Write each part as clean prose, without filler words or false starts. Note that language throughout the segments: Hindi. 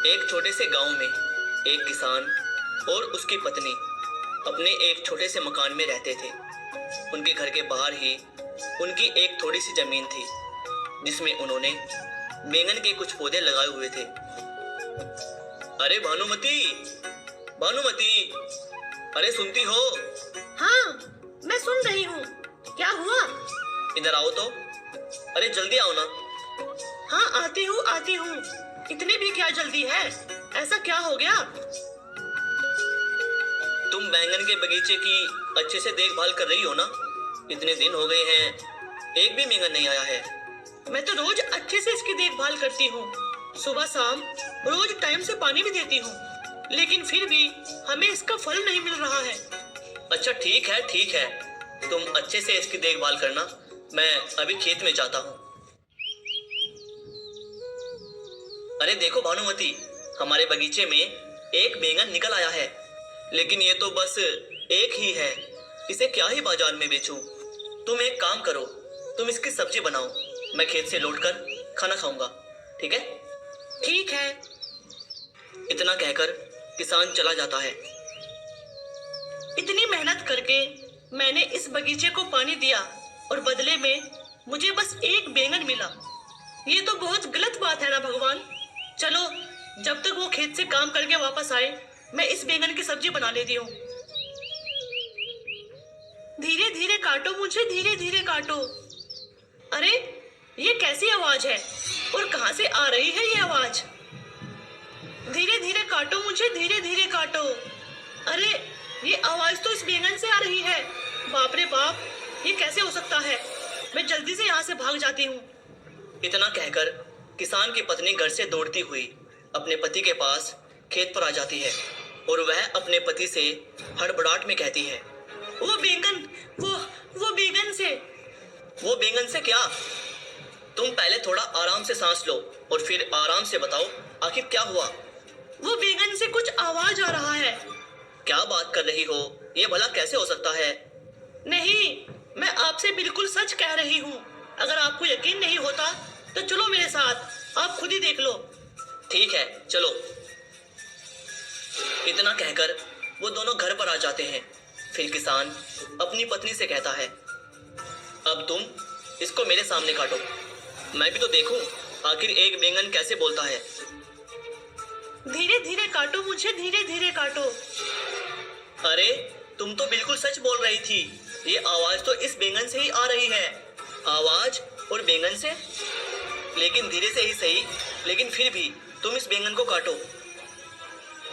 एक छोटे से गांव में एक किसान और उसकी पत्नी अपने एक छोटे से मकान में रहते थे। उनके घर के बाहर ही उनकी एक थोड़ी सी जमीन थी जिसमें उन्होंने बैंगन के कुछ पौधे लगाए हुए थे। अरे भानुमती, भानुमती, अरे सुनती हो? हाँ, मैं सुन रही हूँ। क्या हुआ? इधर आओ तो। अरे जल्दी आओ ना। हाँ, आती हूँ आती हूँ। इतनी भी क्या जल्दी है? ऐसा क्या हो गया? तुम बैंगन के बगीचे की अच्छे से देखभाल कर रही हो ना? इतने दिन हो गए हैं, एक भी बैंगन नहीं आया है। मैं तो रोज अच्छे से इसकी देखभाल करती हूँ, सुबह शाम रोज टाइम से पानी भी देती हूँ, लेकिन फिर भी हमें इसका फल नहीं मिल रहा है। अच्छा ठीक है ठीक है, तुम अच्छे से इसकी देखभाल करना। मैं अभी खेत में जाता हूँ। अरे देखो भानुमती, हमारे बगीचे में एक बैंगन निकल आया है, लेकिन ये तो बस एक ही है। इसे क्या ही बाजार में बेचूं? तुम एक काम करो, तुम इसकी सब्जी बनाओ, मैं खेत से लौटकर खाना खाऊंगा, ठीक है? ठीक है। इतना कहकर किसान चला जाता है। इतनी मेहनत करके मैंने इस बगीचे को पानी दिया और बदले में मुझे बस एक बैंगन मिला। ये तो बहुत गलत बात है ना भगवान। चलो, जब तक वो खेत से काम करके वापस आए, मैं इस बैंगन की सब्जी बना लेती हूँ। धीरे धीरे काटो मुझे, धीरे धीरे काटो। अरे, ये कैसी आवाज है और कहाँ से आ रही है ये आवाज? धीरे धीरे काटो मुझे, धीरे धीरे काटो। अरे, ये आवाज तो इस बैंगन से आ रही है। बाप रे बाप, ये कैसे हो सकता है? मैं जल्दी से यहाँ से भाग जाती हूँ। इतना कहकर किसान की पत्नी घर से दौड़ती हुई अपने पति के पास खेत पर आ जाती है और वह अपने पति से हड़बड़ाहट में कहती है, वो बैंगन, वो बैंगन से। वो बैंगन से क्या? तुम पहले थोड़ा आराम से सांस लो और फिर आराम से बताओ आखिर क्या हुआ। वो बैंगन से कुछ आवाज आ रहा है। क्या बात कर रही हो? ये भला कैसे हो सकता है? नहीं, मैं आपसे बिल्कुल सच कह रही हूँ। अगर आपको यकीन नहीं होता तो चलो मेरे साथ, आप खुद ही देख लो। ठीक है, चलो। इतना कहकर वो दोनों घर पर आ जाते हैं। फिर किसान अपनी पत्नी से कहता है, अब तुम इसको मेरे सामने काटो, मैं भी तो देखूं आखिर एक बैंगन कैसे बोलता है। धीरे धीरे काटो मुझे, धीरे धीरे काटो। अरे, तुम तो बिल्कुल सच बोल रही थी। ये आवाज तो इस बैंगन से ही आ रही है। आवाज और बैंगन से? लेकिन धीरे से ही सही, लेकिन फिर भी तुम इस बैंगन को काटो।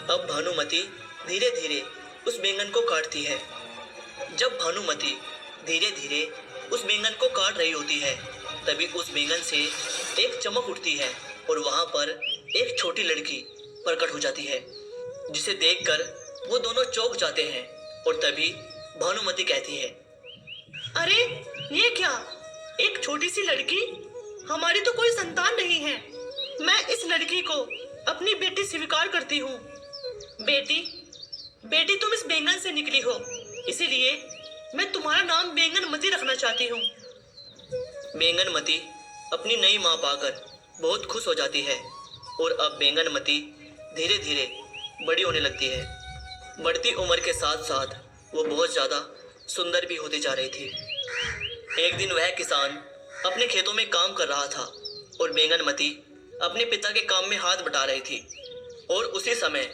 अब भानुमती धीरे धीरे उस बैंगन को काटती है। जब भानुमती धीरे धीरे उस बैंगन को काट रही होती है, तभी उस बैंगन से एक चमक उठती है और वहां पर एक छोटी लड़की प्रकट हो जाती है, जिसे देखकर वो दोनों चौंक जाते हैं। और तभी भानुमती कहती है, अरे, ये क्या? एक छोटी सी लड़की? हमारी तो कोई संतान नहीं है। मैं इस लड़की को अपनी बेटी स्वीकार करती हूँ। बेटी, तुम इस बैंगन से निकली हो, इसीलिए मैं तुम्हारा नाम बैंगनमती रखना चाहती हूँ। बैंगनमती अपनी नई माँ पाकर बहुत खुश हो जाती है और अब बैंगनमती धीरे धीरे बड़ी होने लगती है। बढ़ती उम्र के साथ साथ वो बहुत ज़्यादा सुंदर भी होती जा रही थी। एक दिन वह किसान अपने खेतों में काम कर रहा था और बैंगनमती अपने पिता के काम में हाथ बटा रही थी। और उसी समय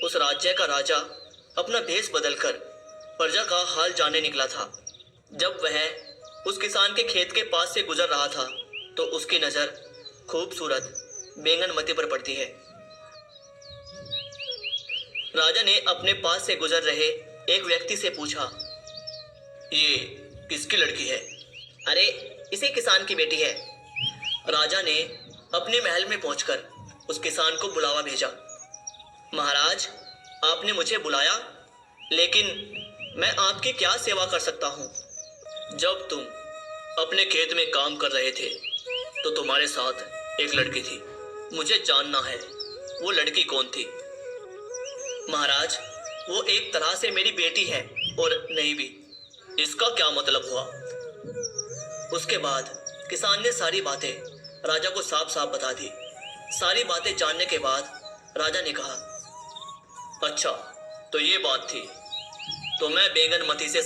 उस राज्य का राजा अपना भेष बदलकर प्रजा का हाल जानने निकला था। जब वह उस किसान के खेत के पास से गुजर रहा था तो उसकी नज़र खूबसूरत बैंगनमती पर पड़ती है। राजा ने अपने पास से गुजर रहे एक व्यक्ति से पूछा, ये किसकी लड़की है? अरे, इसी किसान की बेटी है। राजा ने अपने महल में पहुंचकर उस किसान को बुलावा भेजा। महाराज, आपने मुझे बुलाया, लेकिन मैं आपकी क्या सेवा कर सकता हूँ? जब तुम अपने खेत में काम कर रहे थे तो तुम्हारे साथ एक लड़की थी। मुझे जानना है वो लड़की कौन थी। महाराज, वो एक तरह से मेरी बेटी है और नहीं भी। इसका क्या मतलब हुआ? उसके बाद किसान ने सारी बातें राजा को साफ साफ बता दी। सारी बातें जानने के बाद राजा ने कहा। अच्छा, तो ये बात थी। तो मैं बैंगन मती से